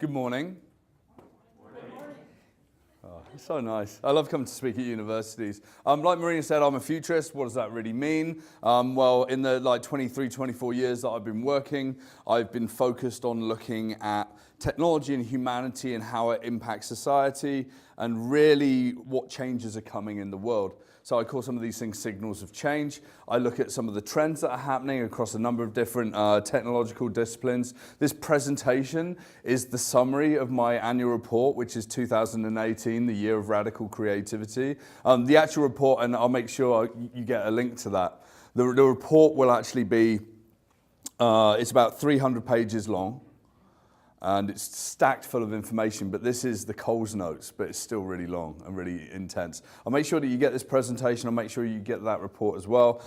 Good morning. Oh, it's so nice. I love coming to speak at universities. Like Marina said, I'm a futurist. What does that really mean? Well, in the 23, 24 years that I've been working, I've been focused on looking at technology and humanity and how it impacts society and really what changes are coming in the world. So I call some of these things signals of change. I look at some of the trends that are happening across a number of different technological disciplines. This presentation is the summary of my annual report, which is 2018, the year of radical creativity. The actual report, and I'll make sure you get a link to that. The report will actually be, it's about 300 pages long. And it's stacked full of information, but this is the Coles notes, but it's still really long and really intense. I'll make sure that you get this presentation. I'll make sure you get that report as well.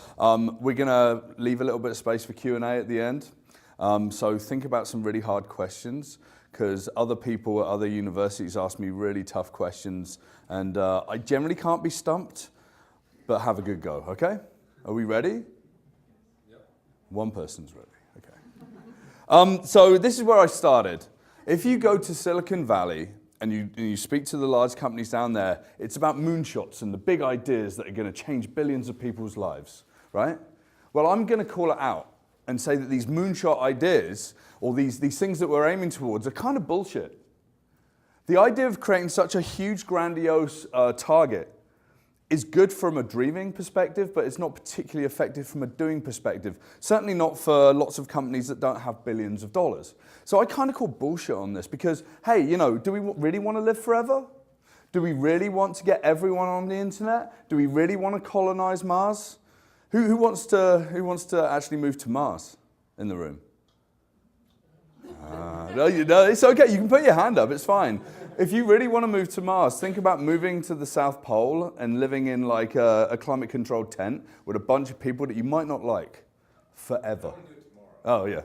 We're going to leave a little bit of space for Q&A at the end. So think about some really hard questions, because other people at other universities ask me really tough questions, and I generally can't be stumped, but have a good go, okay? Are we ready? Yep. One person's ready. So this is where I started. If you go to Silicon Valley and you speak to the large companies down there, it's about moonshots and the big ideas that are going to change billions of people's lives, right? Well, I'm going to call it out and say that these moonshot ideas, or these things that we're aiming towards, are kind of bullshit. The idea of creating such a huge, grandiose target is good from a dreaming perspective, but it's not particularly effective from a doing perspective. Certainly not for lots of companies that don't have billions of dollars. So I kind of call bullshit on this because, hey, you know, do we really want to live forever? Do we really want to get everyone on the internet? Do we really want to colonize Mars? Who wants to actually move to Mars in the room? No, it's okay. You can put your hand up. It's fine. If you really want to move to Mars, think about moving to the South Pole and living in like a climate-controlled tent with a bunch of people that you might not like forever. Oh, yeah.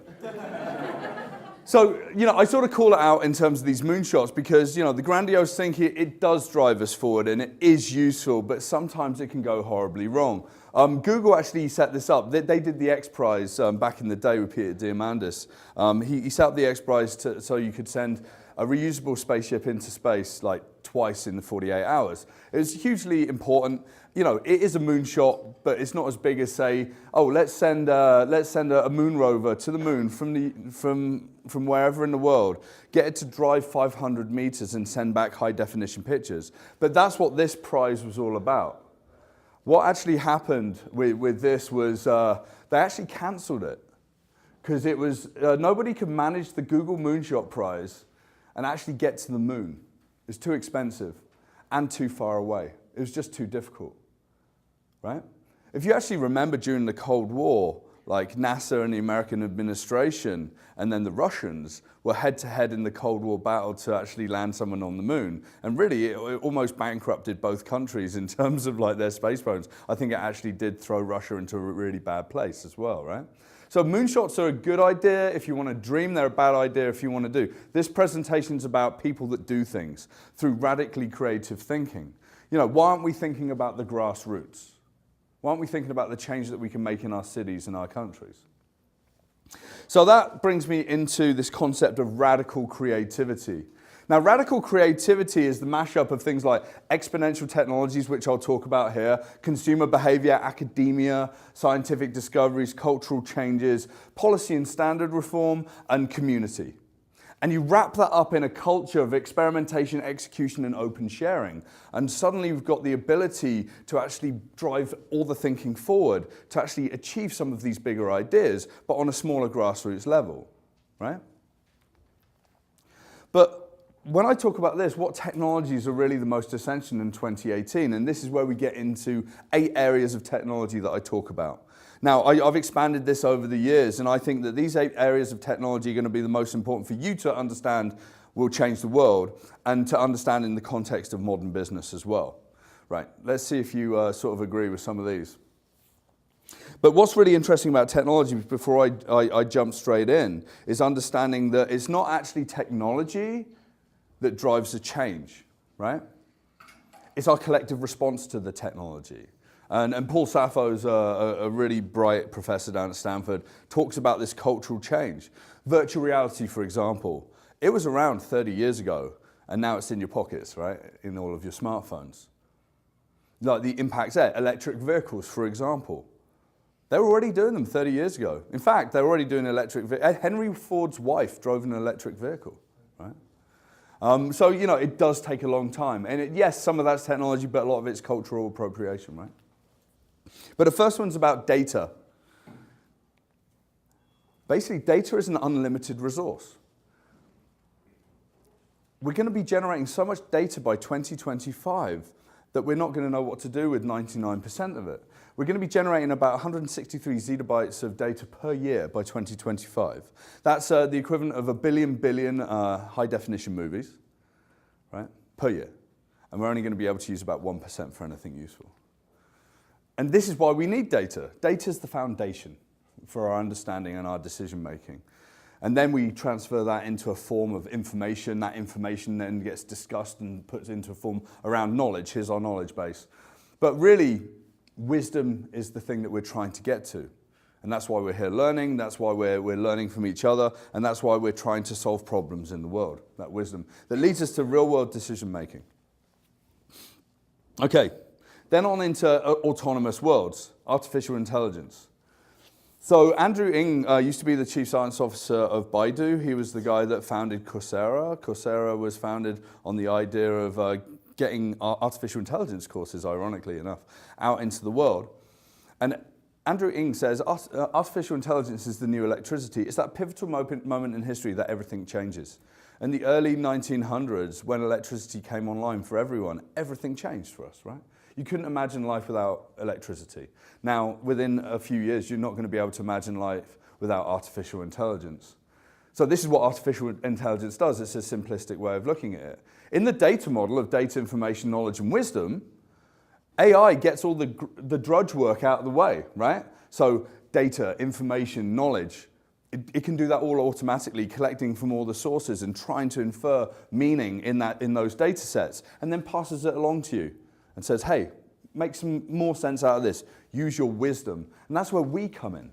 So, you know, I sort of call it out in terms of these moonshots because, you know, the grandiose thinking, it does drive us forward and it is useful, but sometimes it can go horribly wrong. Google actually set this up. They did the X Prize back in the day with Peter Diamandis. He set up the X Prize so you could send a reusable spaceship into space like twice in 48 hours. It's hugely important. You know, it is a moonshot, but it's not as big as say, oh, let's send a moon rover to the moon from wherever in the world, get it to drive 500 meters and send back high definition pictures. But that's what this prize was all about. What actually happened with this was they actually cancelled it because it was nobody could manage the Google Moonshot Prize and actually get to the moon. It's too expensive and too far away. It was just too difficult, right? If you actually remember during the Cold War, like NASA and the American administration and then the Russians were head-to-head in the Cold War battle to actually land someone on the moon. And really, it almost bankrupted both countries in terms of like their space programs. I think it actually did throw Russia into a really bad place as well, right? So moonshots are a good idea if you want to dream. They're a bad idea if you want to do. This presentation is about people that do things through radically creative thinking. You know, why aren't we thinking about the grassroots? Why aren't we thinking about the change that we can make in our cities and our countries? So that brings me into this concept of radical creativity. Now, radical creativity is the mashup of things like exponential technologies, which I'll talk about here, consumer behavior, academia, scientific discoveries, cultural changes, policy and standard reform, and community. And you wrap that up in a culture of experimentation, execution, and open sharing. And suddenly you've got the ability to actually drive all the thinking forward, to actually achieve some of these bigger ideas, but on a smaller grassroots level, right? But when I talk about this, what technologies are really the most essential in 2018? And this is where we get into 8 areas of technology that I talk about. Now, I've expanded this over the years, and I think that these 8 areas of technology are going to be the most important for you to understand will change the world, and to understand in the context of modern business as well. Right, let's see if you sort of agree with some of these. But what's really interesting about technology, before I jump straight in, is understanding that it's not actually technology that drives the change, right? It's our collective response to the technology. And Paul Sappho's a really bright professor down at Stanford, talks about this cultural change. Virtual reality, for example, It was around 30 years ago, and now it's in your pockets, right? In all of your smartphones. Like the impacts there, electric vehicles, for example. They were already doing them 30 years ago. In fact, they were already doing electric vehicles. Henry Ford's wife drove an electric vehicle, right? So, you know, it does take a long time. And yes, some of that's technology, but a lot of it's cultural appropriation, right? But the first one's about data. Basically, data is an unlimited resource. We're going to be generating so much data by 2025 that we're not going to know what to do with 99% of it. We're going to be generating about 163 zettabytes of data per year by 2025. That's the equivalent of a billion high-definition movies, right, per year. And we're only going to be able to use about 1% for anything useful. And this is why we need data. Data is the foundation for our understanding and our decision-making. And then we transfer that into a form of information. That information then gets discussed and put into a form around knowledge. Here's our knowledge base. But really, wisdom is the thing that we're trying to get to. And that's why we're here learning. That's why we're learning from each other. And that's why we're trying to solve problems in the world, that wisdom that leads us to real-world decision-making. Okay, then on into autonomous worlds, artificial intelligence. So Andrew Ng used to be the chief science officer of Baidu. He was the guy that founded Coursera. Coursera was founded on the idea of getting artificial intelligence courses, ironically enough, out into the world. And Andrew Ng says artificial intelligence is the new electricity. It's that pivotal moment in history that everything changes. In the early 1900s, when electricity came online for everyone, everything changed for us, right? You couldn't imagine life without electricity. Now, within a few years, you're not going to be able to imagine life without artificial intelligence. So this is what artificial intelligence does. It's a simplistic way of looking at it. In the data model of data, information, knowledge, and wisdom, AI gets all the drudge work out of the way, right? So data, information, knowledge, it can do that all automatically, collecting from all the sources and trying to infer meaning in those data sets, and then passes it along to you and says, hey, make some more sense out of this. Use your wisdom. And that's where we come in.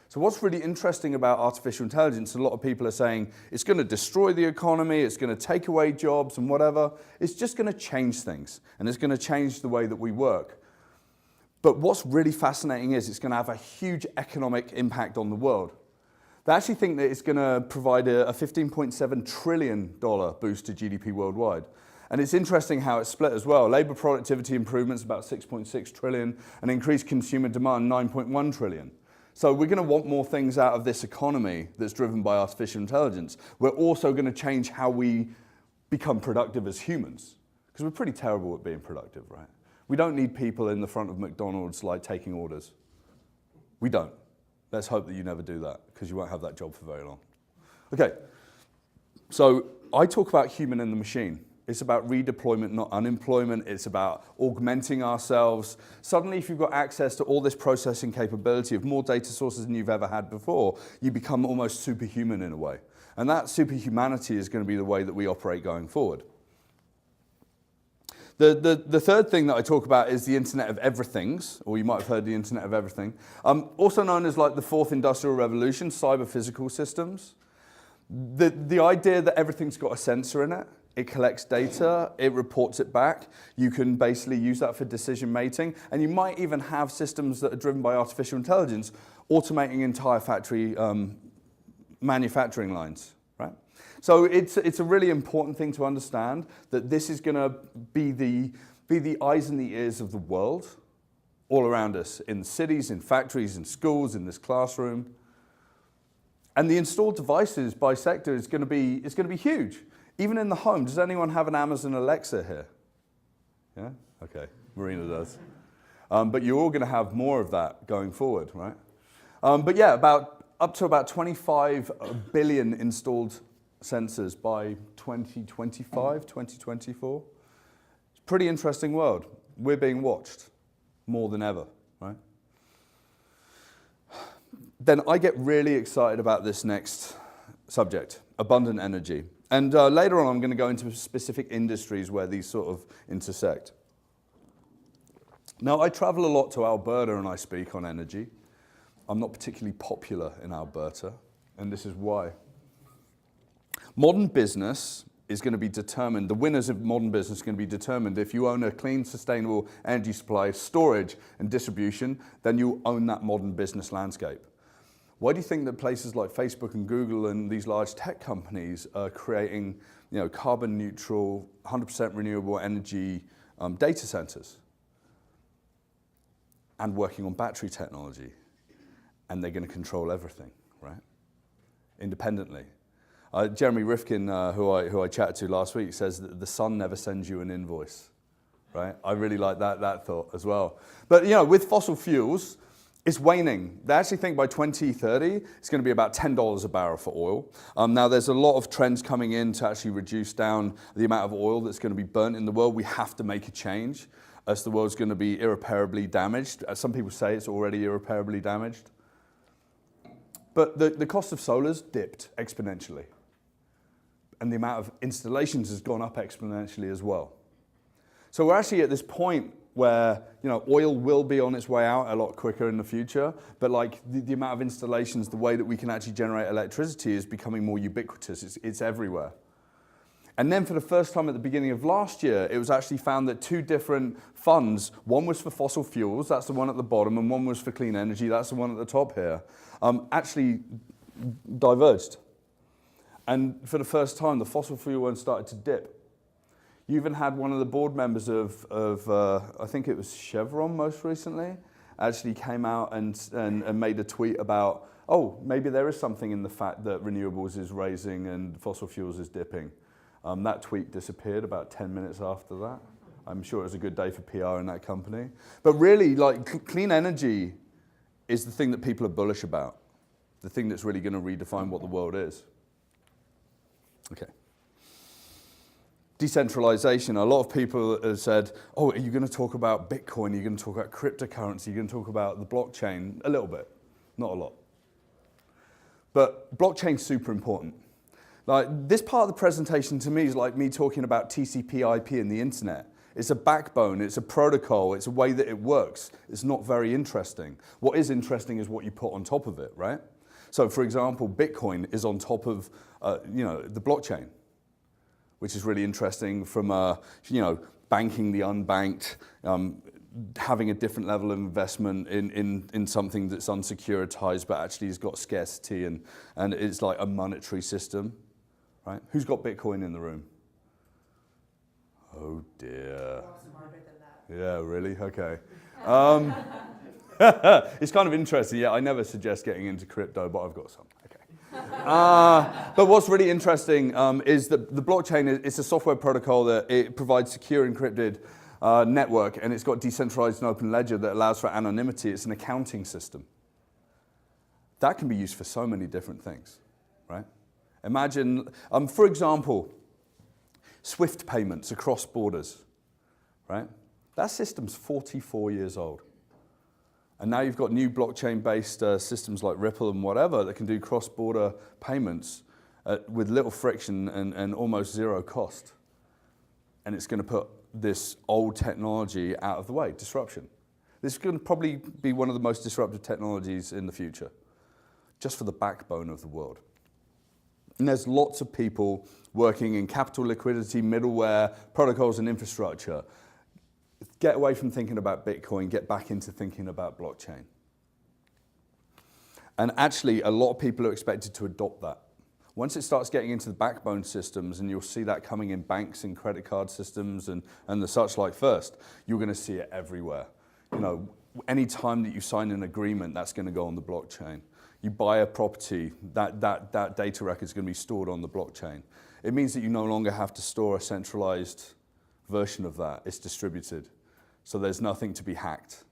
So what's really interesting about artificial intelligence, a lot of people are saying it's going to destroy the economy, it's going to take away jobs and whatever. It's just going to change things, and it's going to change the way that we work. But what's really fascinating is it's going to have a huge economic impact on the world. They actually think that it's going to provide a $15.7 trillion boost to GDP worldwide. And it's interesting how it's split as well. Labor productivity improvements about 6.6 trillion, and increased consumer demand 9.1 trillion. So we're going to want more things out of this economy that's driven by artificial intelligence. We're also going to change how we become productive as humans, because we're pretty terrible at being productive, right? We don't need people in the front of McDonald's like taking orders. We don't. Let's hope that you never do that, because you won't have that job for very long. Okay, so I talk about human in the machine. It's about redeployment, not unemployment. It's about augmenting ourselves. Suddenly, if you've got access to all this processing capability of more data sources than you've ever had before, you become almost superhuman in a way. And that superhumanity is going to be the way that we operate going forward. The third thing that I talk about is the Internet of Everythings, or you might have heard the Internet of Everything, also known as like the fourth industrial revolution, cyber-physical systems. The idea that everything's got a sensor in it. It collects data, it reports it back. You can basically use that for decision making, and you might even have systems that are driven by artificial intelligence automating entire factory manufacturing lines, right? So it's a really important thing to understand that this is going to be the eyes and the ears of the world all around us, in cities, in factories, in schools, in this classroom. And the installed devices by sector is going to be huge. Even in the home, does anyone have an Amazon Alexa here? Yeah? Okay, Marina does. But you're all going to have more of that going forward, right? But yeah, up to about 25 billion installed sensors by 2025, 2024. It's a pretty interesting world. We're being watched more than ever, right? Then I get really excited about this next subject, abundant energy. And later on, I'm going to go into specific industries where these sort of intersect. Now, I travel a lot to Alberta and I speak on energy. I'm not particularly popular in Alberta, and this is why. Modern business is going to be determined, the winners of modern business are going to be determined if you own a clean, sustainable energy supply, storage, and distribution, then you own that modern business landscape. Why do you think that places like Facebook and Google and these large tech companies are creating, carbon neutral, 100% renewable energy data centers and working on battery technology? And they're going to control everything, right? Independently. Jeremy Rifkin, who I chatted to last week, says that the sun never sends you an invoice, right? I really like that thought as well. But with fossil fuels, it's waning. They actually think by 2030, it's going to be about $10 a barrel for oil. Now, there's a lot of trends coming in to actually reduce down the amount of oil that's going to be burnt in the world. We have to make a change, as the world's going to be irreparably damaged. As some people say, it's already irreparably damaged. But the cost of solar's dipped exponentially. And the amount of installations has gone up exponentially as well. So we're actually at this point where oil will be on its way out a lot quicker in the future, but like the amount of installations, the way that we can actually generate electricity is becoming more ubiquitous. It's everywhere. And then for the first time at the beginning of last year, it was actually found that two different funds, one was for fossil fuels, that's the one at the bottom, and one was for clean energy, that's the one at the top here, actually diverged. And for the first time, the fossil fuel one started to dip. You even had one of the board members of I think it was Chevron most recently, actually came out and made a tweet about, oh, maybe there is something in the fact that renewables is raising and fossil fuels is dipping. That tweet disappeared about 10 minutes after that. I'm sure it was a good day for PR in that company. But really, like, clean energy is the thing that people are bullish about, the thing that's really going to redefine what the world is. Okay. Decentralization. A lot of people have said, oh, are you going to talk about Bitcoin? Are you going to talk about cryptocurrency? Are you going to talk about the blockchain? A little bit, not a lot. But blockchain's super important. Like, this part of the presentation to me is like me talking about TCP IP and the internet. It's a backbone, it's a protocol, it's a way that it works. It's not very interesting. What is interesting is what you put on top of it, right? So for example, Bitcoin is on top of the blockchain, which is really interesting from banking the unbanked, having a different level of investment in something that's unsecuritized but actually has got scarcity and it's like a monetary system, right? Who's got Bitcoin in the room? Oh dear. Yeah, really? Okay. It's kind of interesting. Yeah, I never suggest getting into crypto, but I've got some. Okay. But what's really interesting is that the blockchain is a software protocol that it provides secure encrypted network, and it's got decentralized and open ledger that allows for anonymity. It's an accounting system. That can be used for so many different things, right? Imagine, for example, SWIFT payments across borders, right? That system's 44 years old. And now you've got new blockchain-based systems like Ripple and whatever that can do cross-border payments with little friction and almost zero cost. And it's going to put this old technology out of the way, disruption. This is going to probably be one of the most disruptive technologies in the future, just for the backbone of the world. And there's lots of people working in capital liquidity, middleware, protocols, and infrastructure. Get away from thinking about Bitcoin, get back into thinking about blockchain. And actually, a lot of people are expected to adopt that. Once it starts getting into the backbone systems, and you'll see that coming in banks and credit card systems and the such like first, you're going to see it everywhere. Any time that you sign an agreement, that's going to go on the blockchain. You buy a property, that data record is going to be stored on the blockchain. It means that you no longer have to store a centralized version of that. It's distributed. So there's nothing to be hacked,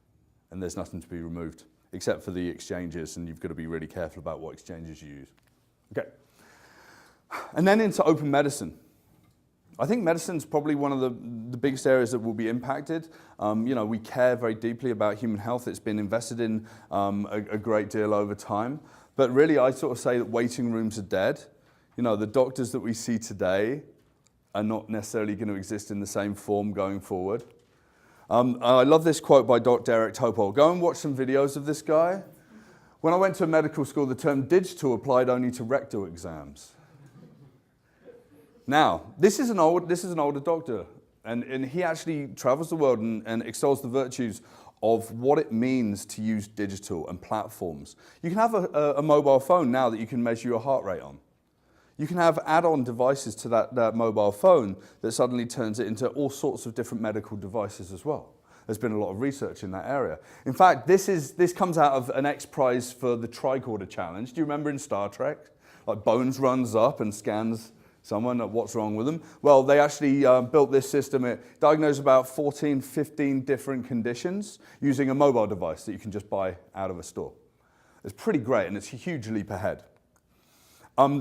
and there's nothing to be removed, except for the exchanges, and you've got to be really careful about what exchanges you use. Okay. And then into open medicine. I think medicine's probably one of the biggest areas that will be impacted. We care very deeply about human health. It's been invested in a great deal over time. But really, I sort of say that waiting rooms are dead. The doctors that we see today are not necessarily going to exist in the same form going forward. I love this quote by Dr. Eric Topol. Go and watch some videos of this guy. When I went to medical school, the term digital applied only to rectal exams. Now, this is an older doctor, and he actually travels the world and extols the virtues of what it means to use digital and platforms. You can have a mobile phone now that you can measure your heart rate on. You can have add-on devices to that mobile phone that suddenly turns it into all sorts of different medical devices as well. There's been a lot of research in that area. In fact, this comes out of an X Prize for the Tricorder Challenge. Do you remember in Star Trek? Like Bones runs up and scans someone at what's wrong with them. Well, they actually built this system. It diagnosed about 14, 15 different conditions using a mobile device that you can just buy out of a store. It's pretty great, and it's a huge leap ahead.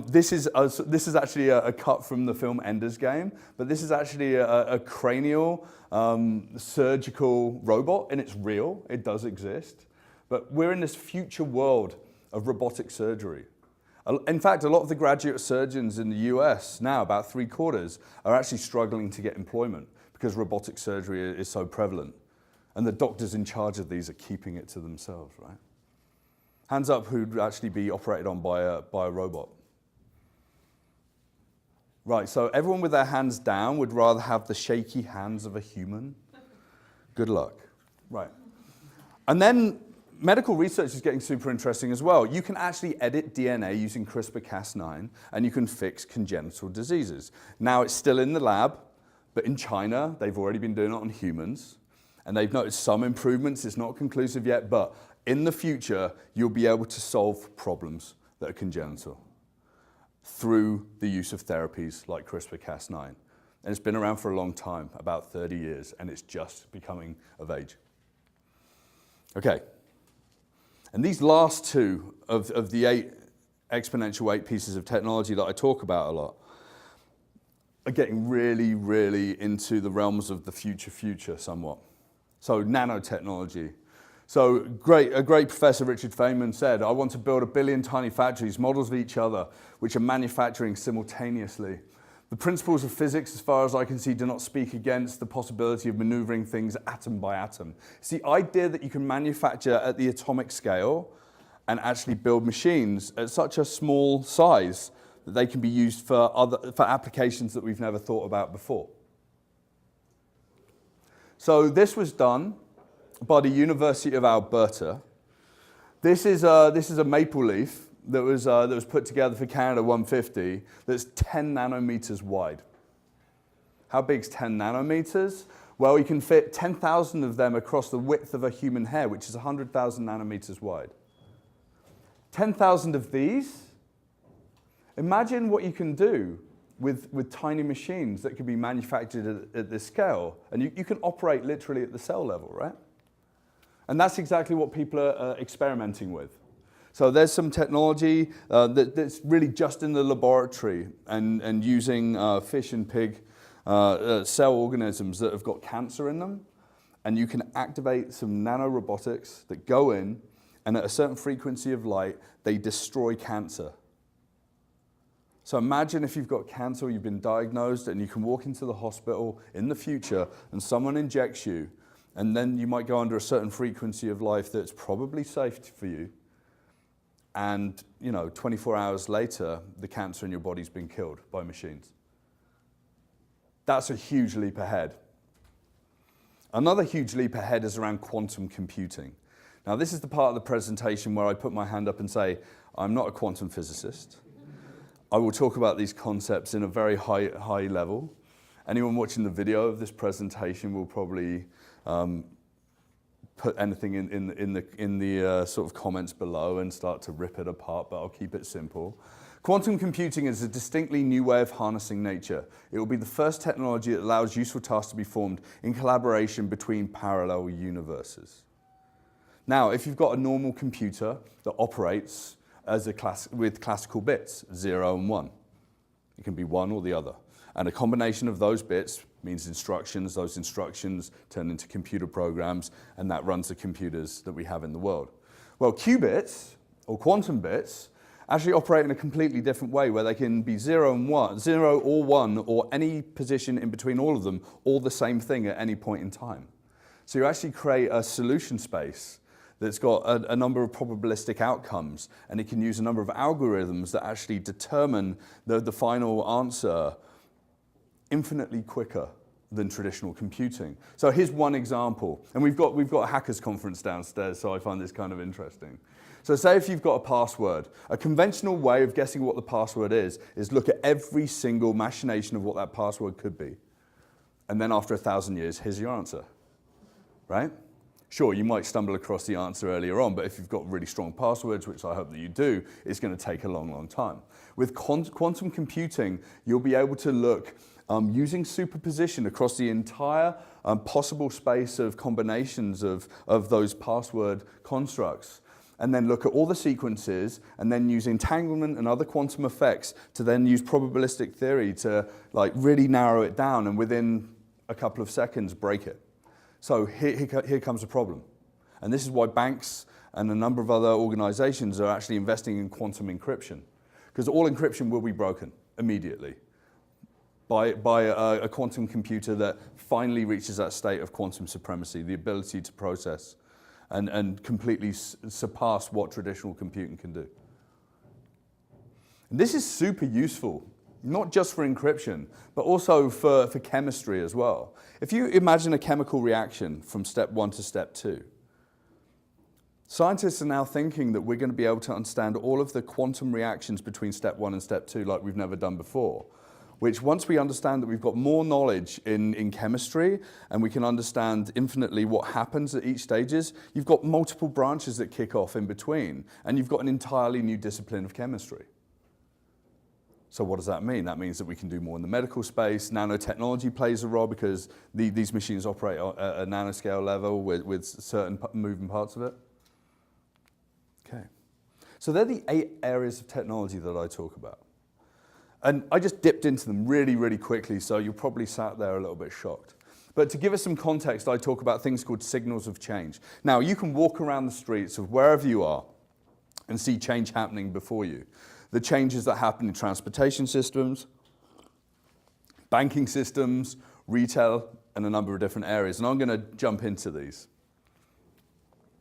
This is actually a cut from the film Ender's Game, but this is actually a cranial surgical robot, and it's real. It does exist. But we're in this future world of robotic surgery. In fact, a lot of the graduate surgeons in the US now, about 3/4, are actually struggling to get employment because robotic surgery is so prevalent. And the doctors in charge of these are keeping it to themselves, right? Hands up who'd actually be operated on by a robot. Right, so everyone with their hands down would rather have the shaky hands of a human. Good luck. Right. And then medical research is getting super interesting as well. You can actually edit DNA using CRISPR-Cas9, and you can fix congenital diseases. Now, it's still in the lab, but in China, they've already been doing it on humans, and they've noticed some improvements. It's not conclusive yet, but in the future, you'll be able to solve problems that are congenital through the use of therapies like CRISPR-Cas9. And it's been around for a long time, about 30 years, and it's just becoming of age. Okay. And these last two of the 8 exponential 8 pieces of technology that I talk about a lot are getting really, really into the realms of the future somewhat. So nanotechnology. So a great professor, Richard Feynman, said, I want to build 1 billion tiny factories, models of each other, which are manufacturing simultaneously. The principles of physics, as far as I can see, do not speak against the possibility of maneuvering things atom by atom. It's the idea that you can manufacture at the atomic scale and actually build machines at such a small size that they can be used for applications that we've never thought about before. So this was done by the University of Alberta. This is a maple leaf that was put together for Canada 150 that's 10 nanometers wide. How big's 10 nanometers? Well, you can fit 10,000 of them across the width of a human hair, which is 100,000 nanometers wide. 10,000 of these. Imagine what you can do with tiny machines that can be manufactured at this scale. And you can operate literally at the cell level, right? And that's exactly what people are experimenting with. So there's some technology that's really just in the laboratory and using fish and pig cell organisms that have got cancer in them. And you can activate some nanorobotics that go in, and at a certain frequency of light, they destroy cancer. So imagine if you've got cancer, you've been diagnosed, and you can walk into the hospital in the future, and someone injects you, and then you might go under a certain frequency of life that's probably safe for you. And 24 hours later, the cancer in your body's been killed by machines. That's a huge leap ahead. Another huge leap ahead is around quantum computing. Now, this is the part of the presentation where I put my hand up and say, I'm not a quantum physicist. I will talk about these concepts in a very high level. Anyone watching the video of this presentation will probably put anything in the sort of comments below and start to rip it apart, but I'll keep it simple. Quantum computing is a distinctly new way of harnessing nature. It will be the first technology that allows useful tasks to be formed in collaboration between parallel universes. Now, if you've got a normal computer that operates with classical bits, 0 and 1, it can be one or the other. And a combination of those bits means instructions. Those instructions turn into computer programs, and that runs the computers that we have in the world. Well, qubits, or quantum bits, actually operate in a completely different way, where they can be 0 and 1, 0 or 1, or any position in between all of them, all the same thing at any point in time. So you actually create a solution space that's got a number of probabilistic outcomes, and it can use a number of algorithms that actually determine the final answer infinitely quicker than traditional computing. So here's one example, and we've got a hackers conference downstairs, so I find this kind of interesting. So say if you've got a password, a conventional way of guessing what the password is look at every single machination of what that password could be. And then after 1,000 years, here's your answer, right? Sure, you might stumble across the answer earlier on, but if you've got really strong passwords, which I hope that you do, it's going to take a long, long time. With quantum computing, you'll be able to look using superposition across the entire possible space of combinations of those password constructs, and then look at all the sequences, and then use entanglement and other quantum effects to then use probabilistic theory to like really narrow it down, and within a couple of seconds break it. So here comes a problem. And this is why banks and a number of other organizations are actually investing in quantum encryption. Because all encryption will be broken immediately by a quantum computer that finally reaches that state of quantum supremacy, the ability to process and completely surpass what traditional computing can do. And this is super useful, not just for encryption, but also for chemistry as well. If you imagine a chemical reaction from step 1 to step 2, scientists are now thinking that we're going to be able to understand all of the quantum reactions between step 1 and step 2 like we've never done before, which once we understand that we've got more knowledge in chemistry and we can understand infinitely what happens at each stages, you've got multiple branches that kick off in between, and you've got an entirely new discipline of chemistry. So what does that mean? That means that we can do more in the medical space. Nanotechnology plays a role because these machines operate at a nanoscale level with certain moving parts of it. Okay. So they're the 8 areas of technology that I talk about. And I just dipped into them really, really quickly, so you're probably sat there a little bit shocked. But to give us some context, I talk about things called signals of change. Now, you can walk around the streets of wherever you are and see change happening before you. The changes that happen in transportation systems, banking systems, retail, and a number of different areas. And I'm going to jump into these.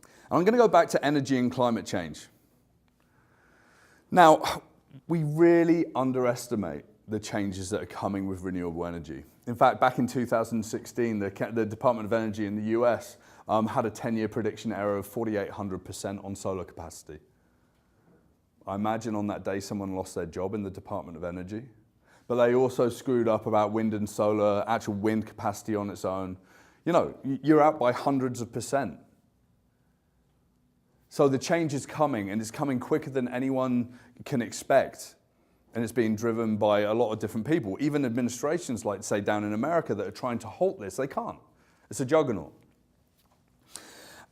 And I'm going to go back to energy and climate change. Now, we really underestimate the changes that are coming with renewable energy. In fact, back in 2016, the Department of Energy in the US had a 10-year prediction error of 4,800% on solar capacity. I imagine on that day someone lost their job in the Department of Energy. But they also screwed up about wind and solar, actual wind capacity on its own. You know, you're out by hundreds of percent. So the change is coming, and it's coming quicker than anyone can expect. And it's being driven by a lot of different people. Even administrations, like, say, down in America, that are trying to halt this, they can't. It's a juggernaut.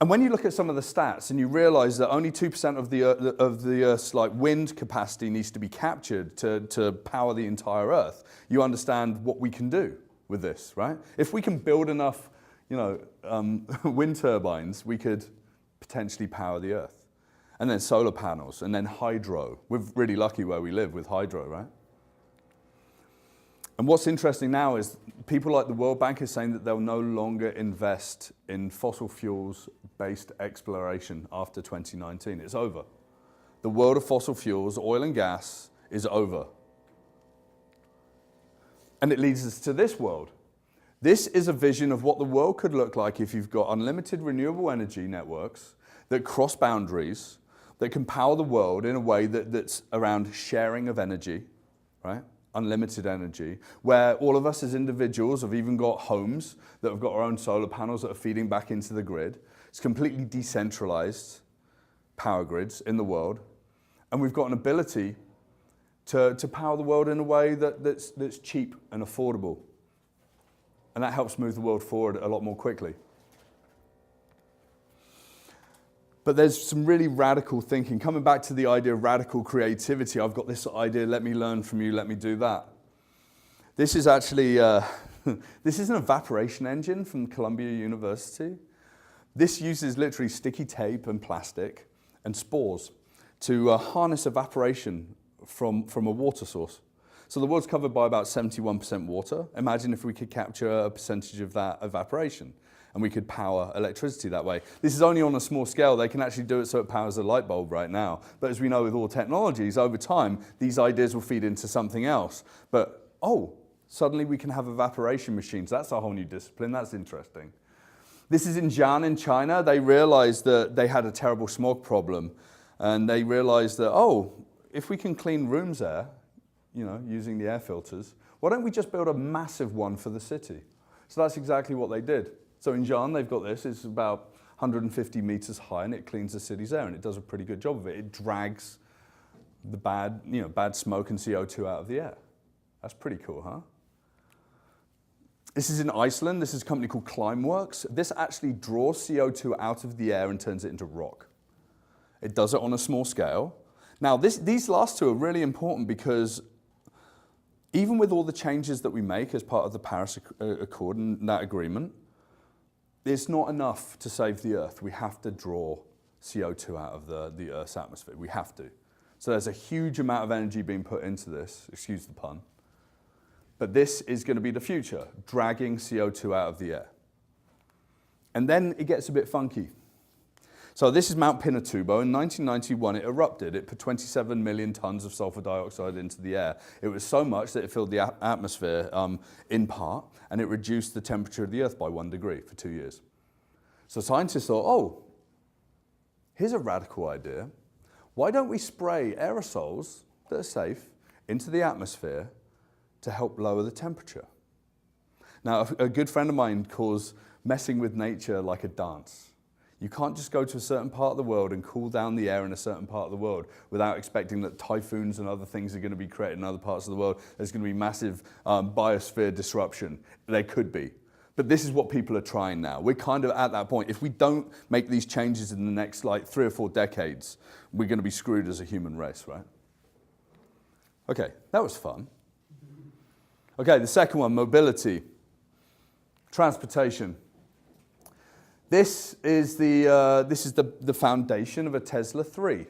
And when you look at some of the stats and you realize that only 2% of the Earth's like wind capacity needs to be captured to power the entire Earth, you understand what we can do with this, right? If we can build enough, wind turbines, we could potentially power the Earth. And then solar panels, and then hydro. We're really lucky where we live with hydro, right? And what's interesting now is people like the World Bank is saying that they'll no longer invest in fossil fuels-based exploration after 2019. It's over. The world of fossil fuels, oil and gas, is over. And it leads us to this world. This is a vision of what the world could look like if you've got unlimited renewable energy networks that cross boundaries, that can power the world in a way that's around sharing of energy, right? Unlimited energy, where all of us as individuals have even got homes that have got our own solar panels that are feeding back into the grid. It's completely decentralized power grids in the world. And we've got an ability to power the world in a way that's cheap and affordable. And that helps move the world forward a lot more quickly. But there's some really radical thinking. Coming back to the idea of radical creativity, I've got this idea, let me learn from you, let me do that. This is actually, this is an evaporation engine from Columbia University. This uses literally sticky tape and plastic and spores to harness evaporation from a water source. So the world's covered by about 71% water. Imagine if we could capture a percentage of that evaporation, and we could power electricity that way. This is only on a small scale. They can actually do it so it powers a light bulb right now. But as we know with all technologies, over time, these ideas will feed into something else. But, oh, Suddenly we can have evaporation machines. That's a whole new discipline. That's interesting. This is in Jian in China. They realized that they had a terrible smog problem. And they realized that, oh, if we can clean rooms air, using the air filters, why don't we just build a massive one for the city? So that's exactly what they did. So in Jian, they've got this. It's about 150 meters high, and it cleans the city's air, and it does a pretty good job of it. It drags the bad smoke and CO2 out of the air. That's pretty cool, huh? This is in Iceland. This is a company called Climeworks. This actually draws CO2 out of the air and turns it into rock. It does it on a small scale. Now, these last two are really important because even with all the changes that we make as part of the Paris Accord and that agreement, it's not enough to save the Earth. We have to draw CO2 out of the Earth's atmosphere. We have to. So there's a huge amount of energy being put into this, excuse the pun. But this is going to be the future, dragging CO2 out of the air. And then it gets a bit funky. So this is Mount Pinatubo. In 1991, it erupted. It put 27 million tons of sulfur dioxide into the air. It was so much that it filled the atmosphere in part, and it reduced the temperature of the Earth by 1 degree for 2 years. So scientists thought, oh, here's a radical idea. Why don't we spray aerosols that are safe into the atmosphere to help lower the temperature? Now, a good friend of mine calls messing with nature like a dance. You can't just go to a certain part of the world and cool down the air in a certain part of the world without expecting that typhoons and other things are going to be created in other parts of the world. There's going to be massive biosphere disruption. There could be. But this is what people are trying now. We're kind of at that point. If we don't make these changes in the next 3 or 4 decades, we're going to be screwed as a human race, right? Okay, that was fun. Okay, the second one, mobility, transportation. This is the foundation of a Tesla 3.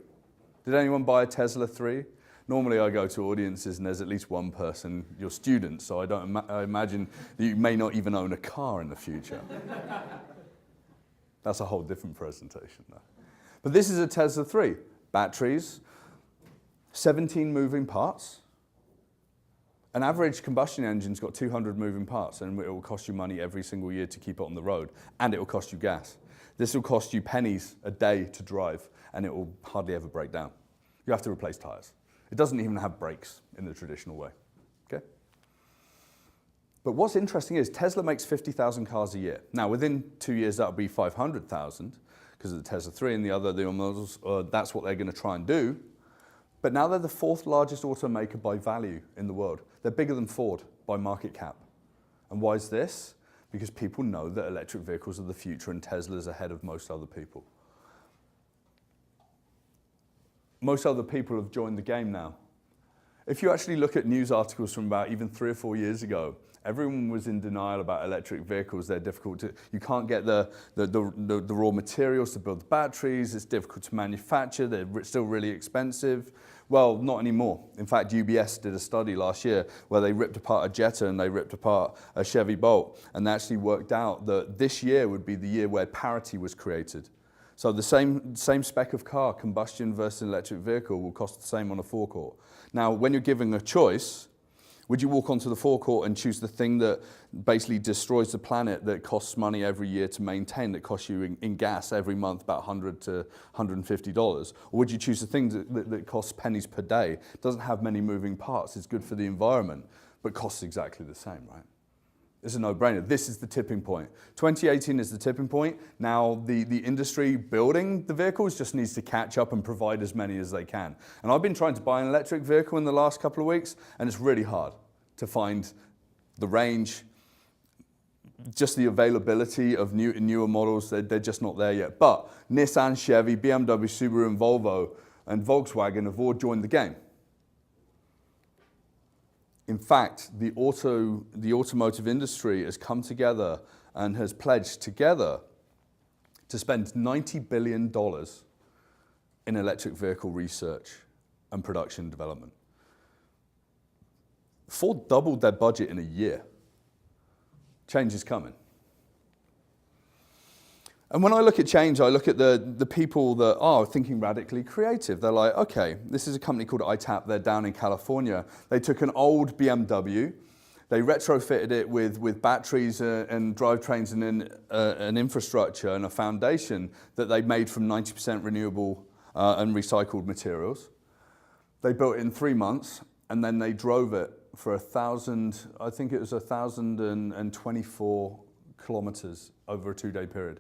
Did anyone buy a Tesla 3? Normally I go to audiences and there's at least one person, your student, so I imagine that you may not even own a car in the future. That's a whole different presentation though. But this is a Tesla 3. Batteries, 17 moving parts. An average combustion engine's got 200 moving parts, and it will cost you money every single year to keep it on the road, and it will cost you gas. This will cost you pennies a day to drive, and it will hardly ever break down. You have to replace tires. It doesn't even have brakes in the traditional way, okay? But what's interesting is Tesla makes 50,000 cars a year. Now, within 2 years, that'll be 500,000, because of the Tesla 3 and the other models, that's what they're going to try and do. But now they're the 4th largest automaker by value in the world. They're bigger than Ford by market cap. And why is this? Because people know that electric vehicles are the future and Tesla's ahead of most other people. Most other people have joined the game now. If you actually look at news articles from about even 3 or 4 years ago, everyone was in denial about electric vehicles. They're difficult to, you can't get the raw materials to build the batteries. It's difficult to manufacture. They're still really expensive. Well, not anymore. In fact, UBS did a study last year where they ripped apart a Jetta and they ripped apart a Chevy Bolt, and they actually worked out that this year would be the year where parity was created. So the same spec of car, combustion versus electric vehicle, will cost the same on a forecourt. Now, when you're giving a choice, would you walk onto the forecourt and choose the thing that basically destroys the planet, that costs money every year to maintain, that costs you in gas every month about $100 to $150? Or would you choose the thing that costs pennies per day, doesn't have many moving parts, is good for the environment, but costs exactly the same, right? It's a no-brainer. This is the tipping point. 2018 is the tipping point. Now, the industry building the vehicles just needs to catch up and provide as many as they can. And I've been trying to buy an electric vehicle in the last couple of weeks, and it's really hard to find the range, just the availability of newer models. They're just not there yet. But Nissan, Chevy, BMW, Subaru, and Volvo, and Volkswagen have all joined the game. In fact, the automotive industry has come together and has pledged together to spend $90 billion in electric vehicle research and production development. Ford doubled their budget in a year. Change is coming. And when I look at change, I look at the people that are thinking radically creative. They're like, okay, this is a company called ITAP. They're down in California. They took an old BMW. They retrofitted it with batteries and drivetrains and an infrastructure and a foundation that they made from 90% renewable and recycled materials. They built it in 3 months, and then they drove it for 1,024 kilometers over a 2-day period.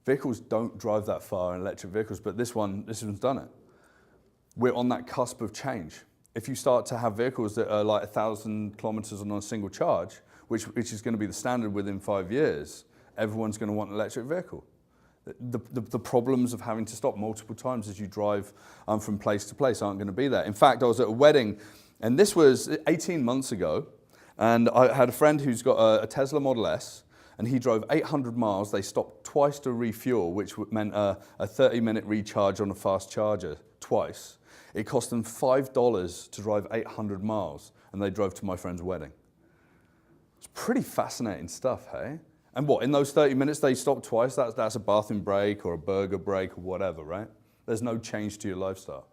Vehicles don't drive that far in electric vehicles, but this one's done it. We're on that cusp of change. If you start to have vehicles that are like 1,000 kilometers on a single charge, which is going to be the standard within 5 years, everyone's going to want an electric vehicle. The problems of having to stop multiple times as you drive from place to place aren't going to be there. In fact, I was at a wedding, and this was 18 months ago, and I had a friend who's got a Tesla Model S, and he drove 800 miles. They stopped twice to refuel, which meant a 30-minute recharge on a fast charger twice. It cost them $5 to drive 800 miles, and they drove to my friend's wedding. It's pretty fascinating stuff, hey? And what, in those 30 minutes they stopped twice? That's a bathroom break or a burger break or whatever, right? There's no change to your lifestyle.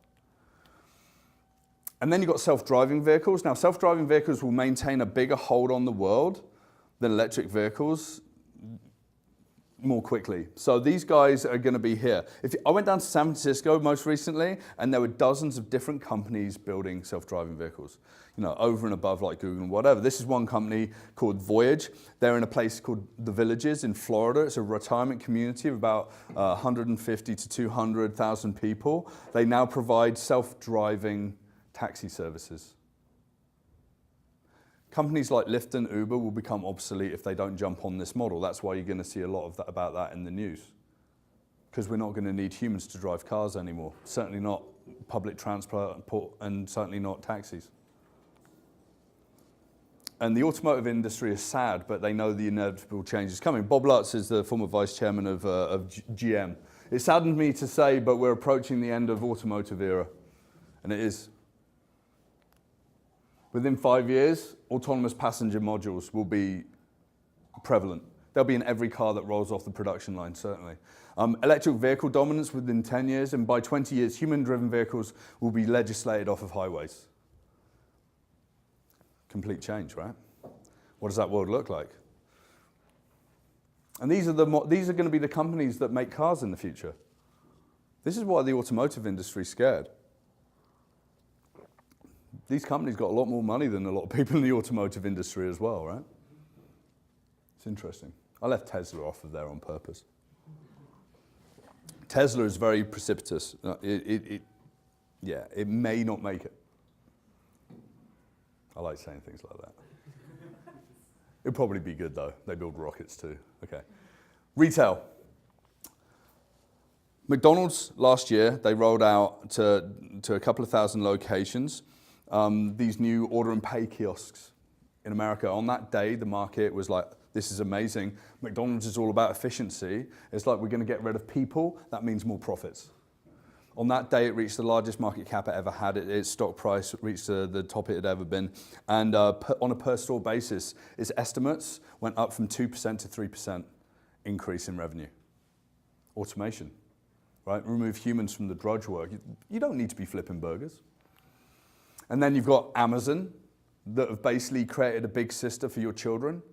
And then you've got self-driving vehicles. Now, self-driving vehicles will maintain a bigger hold on the world than electric vehicles more quickly. So these guys are going to be here. I went down to San Francisco most recently, and there were dozens of different companies building self-driving vehicles, over and above like Google and whatever. This is one company called Voyage. They're in a place called The Villages in Florida. It's a retirement community of about 150 to 200,000 people. They now provide self-driving taxi services. Companies like Lyft and Uber will become obsolete if they don't jump on this model. That's why you're going to see a lot of about that in the news. Because we're not going to need humans to drive cars anymore. Certainly not public transport, and certainly not taxis. And the automotive industry is sad, but they know the inevitable change is coming. Bob Lutz is the former vice chairman of GM. It saddened me to say, but we're approaching the end of automotive era. And it is. Within 5 years, autonomous passenger modules will be prevalent. They'll be in every car that rolls off the production line, certainly. Electric vehicle dominance within 10 years, and by 20 years, human-driven vehicles will be legislated off of highways. Complete change, right? What does that world look like? And these are going to be the companies that make cars in the future. This is why the automotive industry is scared. These companies got a lot more money than a lot of people in the automotive industry as well, right? It's interesting. I left Tesla off of there on purpose. Tesla is very precipitous. It may not make it. I like saying things like that. It'll probably be good though. They build rockets too. Okay. Retail. McDonald's last year, they rolled out to a couple of thousand locations these new order and pay kiosks in America. On that day, the market was like, this is amazing. McDonald's is all about efficiency. It's like, we're going to get rid of people. That means more profits. On that day, it reached the largest market cap it ever had. Its stock price reached the top it had ever been. And on a per store basis, its estimates went up from 2% to 3% increase in revenue. Automation, right? Remove humans from the drudge work. You don't need to be flipping burgers. And then you've got Amazon that have basically created a big sister for your children.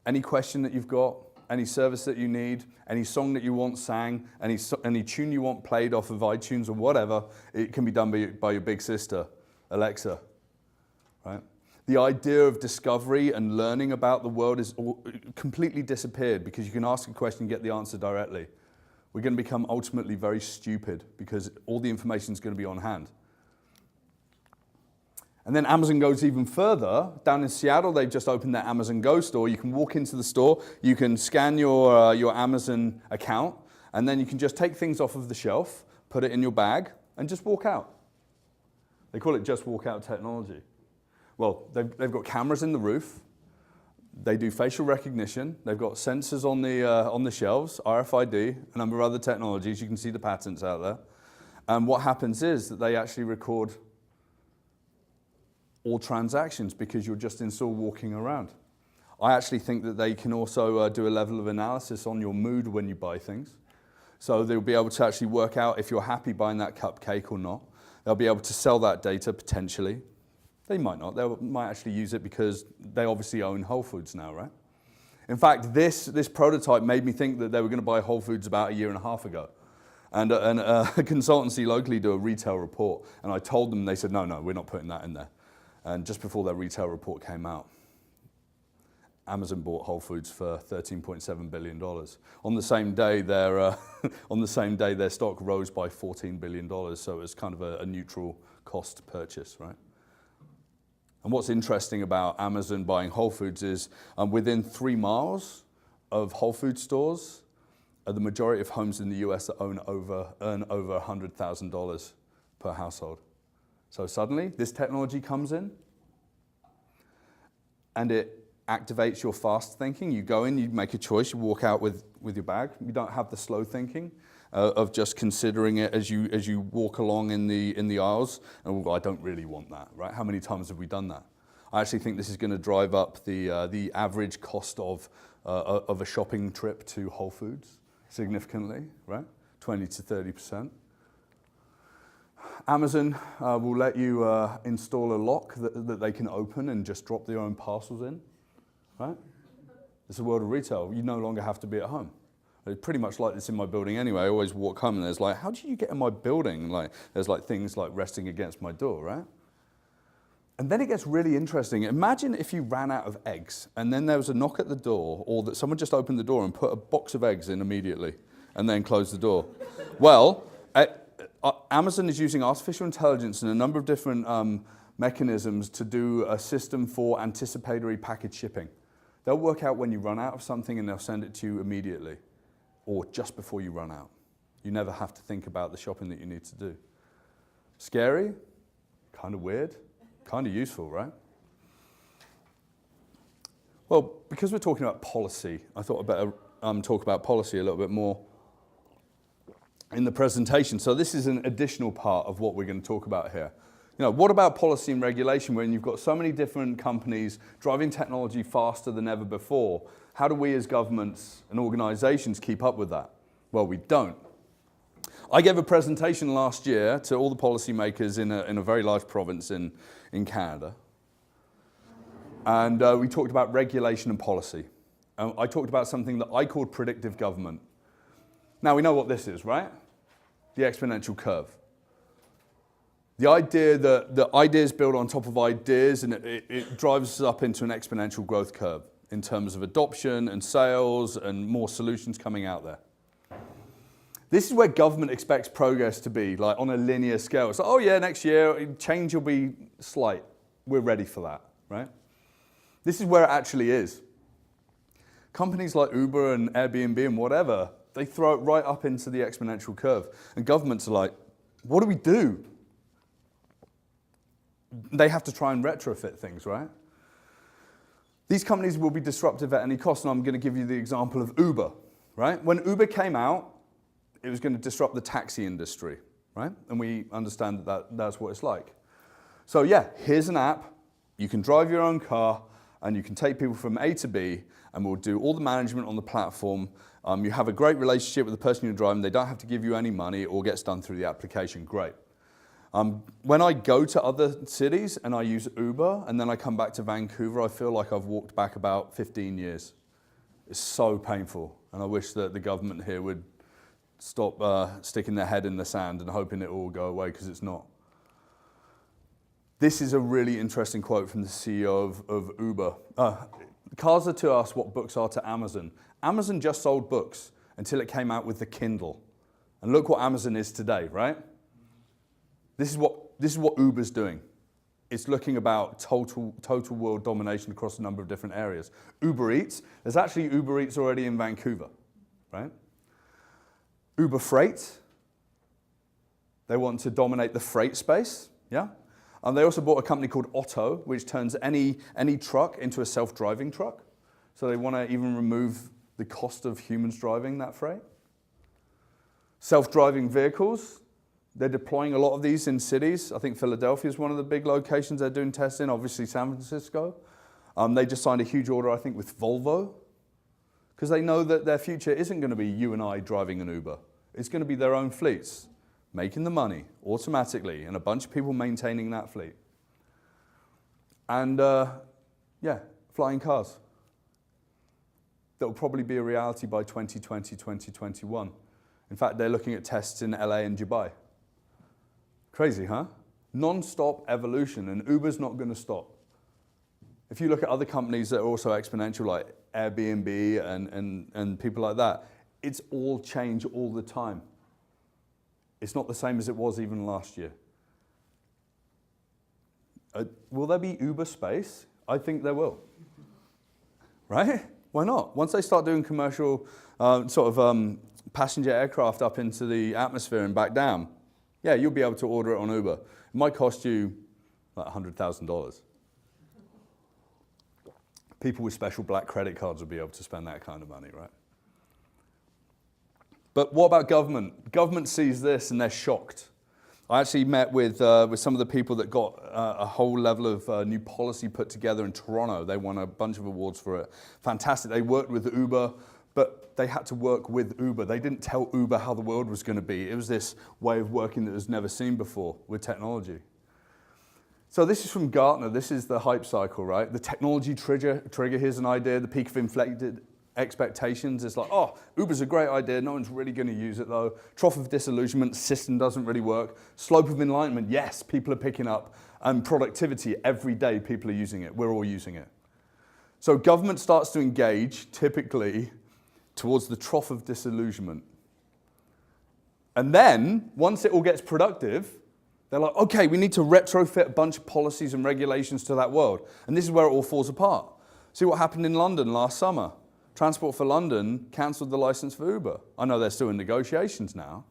Any question that you've got, any service that you need, any song that you want sang, any tune you want played off of iTunes or whatever, it can be done by your big sister, Alexa, right? The idea of discovery and learning about the world is completely disappeared because you can ask a question and get the answer directly. We're going to become ultimately very stupid because all the information is going to be on hand. And then Amazon goes even further. Down in Seattle, they've just opened their Amazon Go store. You can walk into the store, you can scan your Amazon account, and then you can just take things off of the shelf, put it in your bag, and just walk out. They call it just walk out technology. Well, they've got cameras in the roof. They do facial recognition. They've got sensors on the shelves, RFID, a number of other technologies. You can see the patents out there. And what happens is that they actually record all transactions because you're just in store walking around. I actually think that they can also do a level of analysis on your mood when you buy things. So they'll be able to actually work out if you're happy buying that cupcake or not. They'll be able to sell that data potentially. They might not. They might actually use it because they obviously own Whole Foods now, right? In fact, this prototype made me think that they were going to buy Whole Foods about a year and a half ago. And a consultancy locally do a retail report. And I told them, they said, no, we're not putting that in there. And just before their retail report came out, Amazon bought Whole Foods for $13.7 billion. On the same day, their stock rose by $14 billion. So it was kind of a neutral cost purchase, right? And what's interesting about Amazon buying Whole Foods is within 3 miles of Whole Foods stores are the majority of homes in the US that earn over $100,000 per household. So suddenly, this technology comes in, and it activates your fast thinking. You go in, you make a choice, you walk out with your bag. You don't have the slow thinking of just considering it as you walk along in the aisles. And well, I don't really want that, right? How many times have we done that? I actually think this is going to drive up the average cost of a shopping trip to Whole Foods significantly, right? 20 to 30%. Amazon will let you install a lock that they can open and just drop their own parcels in, right? It's the world of retail. You no longer have to be at home. It's pretty much like this in my building anyway. I always walk home and there's like, how did you get in my building? Like, there's like things like resting against my door, right? And then it gets really interesting. Imagine if you ran out of eggs and then there was a knock at the door, or that someone just opened the door and put a box of eggs in immediately and then closed the door. Well, Amazon is using artificial intelligence and a number of different mechanisms to do a system for anticipatory package shipping. They'll work out when you run out of something and they'll send it to you immediately, or just before you run out. You never have to think about the shopping that you need to do. Scary, kind of weird, kind of useful, right? Well, because we're talking about policy, I thought I'd better talk about policy a little bit more in the presentation. So this is an additional part of what we're going to talk about here. You know, what about policy and regulation when you've got so many different companies driving technology faster than ever before? How do we as governments and organizations keep up with that? Well, we don't. I gave a presentation last year to all the policymakers in a very large province in Canada. And we talked about regulation and policy. I talked about something that I called predictive government. Now, we know what this is, right? The exponential curve. The idea that the ideas build on top of ideas, and it drives us up into an exponential growth curve in terms of adoption and sales and more solutions coming out there. This is where government expects progress to be, like on a linear scale. It's like, oh yeah, next year, change will be slight. We're ready for that, right? This is where it actually is. Companies like Uber and Airbnb and whatever, they throw it right up into the exponential curve. And governments are like, what do we do? They have to try and retrofit things, right? These companies will be disruptive at any cost, and I'm going to give you the example of Uber, right? When Uber came out, it was going to disrupt the taxi industry, right? And we understand that that's what it's like. So yeah, here's an app. You can drive your own car, and you can take people from A to B, and we'll do all the management on the platform. You have a great relationship with the person you're driving. They don't have to give you any money. It all gets done through the application. Great. When I go to other cities and I use Uber, and then I come back to Vancouver, I feel like I've walked back about 15 years. It's so painful, and I wish that the government here would stop sticking their head in the sand and hoping it will go away, because it's not. This is a really interesting quote from the CEO of Uber. Cars are to us what books are to Amazon. Amazon just sold books until it came out with the Kindle. And look what Amazon is today, right? This is what Uber's doing. It's looking about total world domination across a number of different areas. Uber Eats, there's actually Uber Eats already in Vancouver, right? Uber Freight, they want to dominate the freight space, yeah? And they also bought a company called Otto, which turns any truck into a self-driving truck. So they want to even remove the cost of humans driving that freight. Self-driving vehicles, they're deploying a lot of these in cities. I think Philadelphia is one of the big locations they're doing tests in, obviously San Francisco. They just signed a huge order, I think, with Volvo, because they know that their future isn't going to be you and I driving an Uber. It's going to be their own fleets, making the money automatically, and a bunch of people maintaining that fleet. And yeah, flying cars. That will probably be a reality by 2020, 2021. In fact, they're looking at tests in LA and Dubai. Crazy, huh? Non-stop evolution, and Uber's not going to stop. If you look at other companies that are also exponential, like Airbnb and people like that, it's all change all the time. It's not the same as it was even last year. Will there be Uber space? I think there will. Right? Why not? Once they start doing commercial passenger aircraft up into the atmosphere and back down, yeah, you'll be able to order it on Uber. It might cost you like $100,000. People with special black credit cards will be able to spend that kind of money, right? But what about government? Government sees this and they're shocked. I actually met with some of the people that got a whole level of new policy put together in Toronto. They won a bunch of awards for it. Fantastic. They worked with Uber, but they had to work with Uber. They didn't tell Uber how the world was going to be. It was this way of working that was never seen before with technology. So this is from Gartner. This is the hype cycle, right? The technology trigger, here's an idea. The peak of inflated expectations is like, oh, Uber's a great idea. No one's really going to use it, though. Trough of disillusionment, system doesn't really work. Slope of enlightenment, yes, people are picking up. And productivity, every day people are using it. We're all using it. So government starts to engage, typically, towards the trough of disillusionment. And then, once it all gets productive, they're like, okay, we need to retrofit a bunch of policies and regulations to that world. And this is where it all falls apart. See what happened in London last summer. Transport for London cancelled the license for Uber. I know they're still in negotiations now.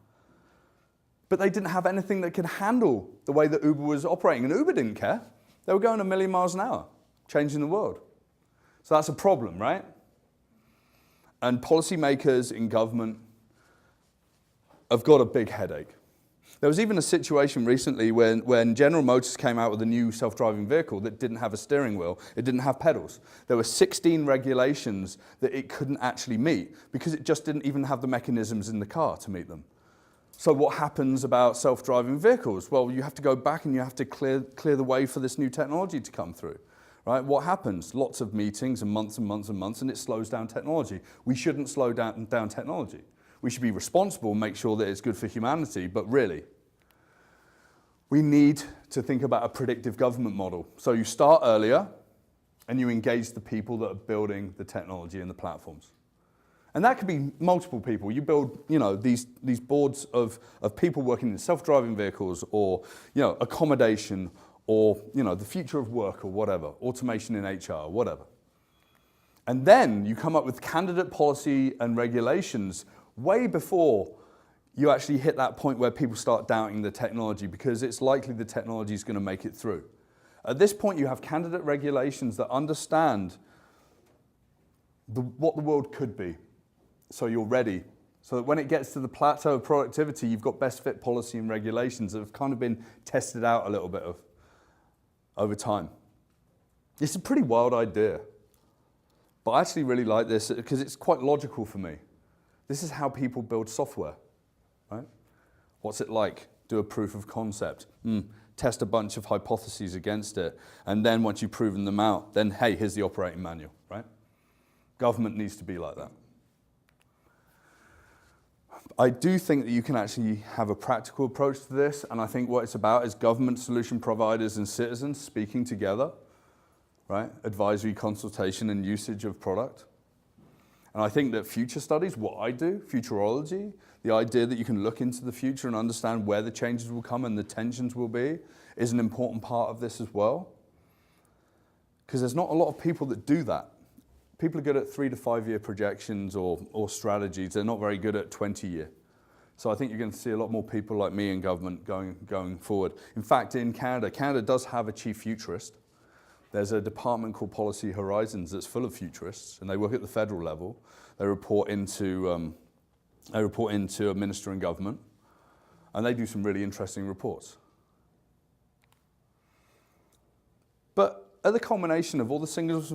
But they didn't have anything that could handle the way that Uber was operating. And Uber didn't care. They were going a million miles an hour, changing the world. So that's a problem, right? And policymakers in government have got a big headache. There was even a situation recently when General Motors came out with a new self-driving vehicle that didn't have a steering wheel, it didn't have pedals. There were 16 regulations that it couldn't actually meet because it just didn't even have the mechanisms in the car to meet them. So what happens about self-driving vehicles? Well, you have to go back and you have to clear the way for this new technology to come through. Right? What happens? Lots of meetings and months and months and months, and it slows down technology. We shouldn't slow down technology. We should be responsible and make sure that it's good for humanity, but really, we need to think about a predictive government model. So you start earlier, and you engage the people that are building the technology and the platforms. And that could be multiple people. You build, these boards of people working in self-driving vehicles, or, accommodation, or, the future of work, or whatever, automation in HR, whatever. And then you come up with candidate policy and regulations way before you actually hit that point where people start doubting the technology, because it's likely the technology is going to make it through. At this point, you have candidate regulations that understand what the world could be, so you're ready. So that when it gets to the plateau of productivity, you've got best fit policy and regulations that have kind of been tested out a little bit over time. It's a pretty wild idea, but I actually really like this because it's quite logical for me. This is how people build software, right? What's it like? Do a proof of concept, test a bunch of hypotheses against it, and then once you've proven them out, then hey, here's the operating manual, right? Government needs to be like that. I do think that you can actually have a practical approach to this, and I think what it's about is government solution providers and citizens speaking together, right? Advisory, consultation, and usage of product. And I think that future studies, what I do, futurology, the idea that you can look into the future and understand where the changes will come and the tensions will be, is an important part of this as well. Because there's not a lot of people that do that. People are good at 3 to 5 year projections or strategies. They're not very good at 20-year. So I think you're going to see a lot more people like me in government going forward. In fact, in Canada does have a chief futurist. There's a department called Policy Horizons that's full of futurists, and they work at the federal level. They report into a minister in government, and they do some really interesting reports. But at the culmination of all the signals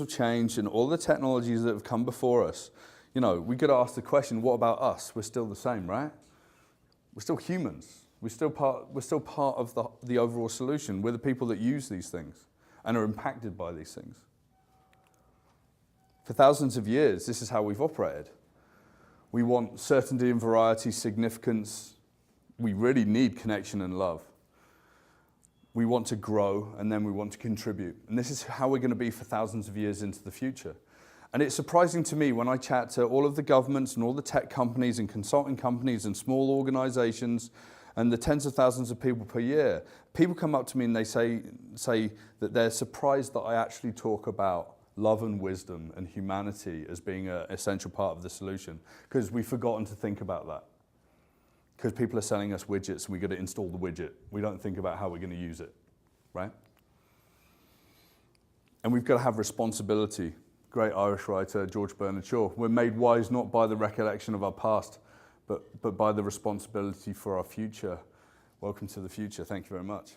of change and all the technologies that have come before us, we got to ask the question: what about us? We're still the same, right? We're still humans. We're still part of the overall solution. We're the people that use these things. and are impacted by these things. For thousands of years, this is how we've operated. We want certainty and variety, significance. We really need connection and love. We want to grow, and then we want to contribute. And this is how we're going to be for thousands of years into the future. And it's surprising to me when I chat to all of the governments and all the tech companies and consulting companies and small organizations and the tens of thousands of people per year, people come up to me and they say that they're surprised that I actually talk about love and wisdom and humanity as being an essential part of the solution, because we've forgotten to think about that. Because people are selling us widgets and we've got to install the widget. We don't think about how we're going to use it, right? And we've got to have responsibility. Great Irish writer, George Bernard Shaw. We're made wise not by the recollection of our past, but by the responsibility for our future. Welcome to the future. Thank you very much.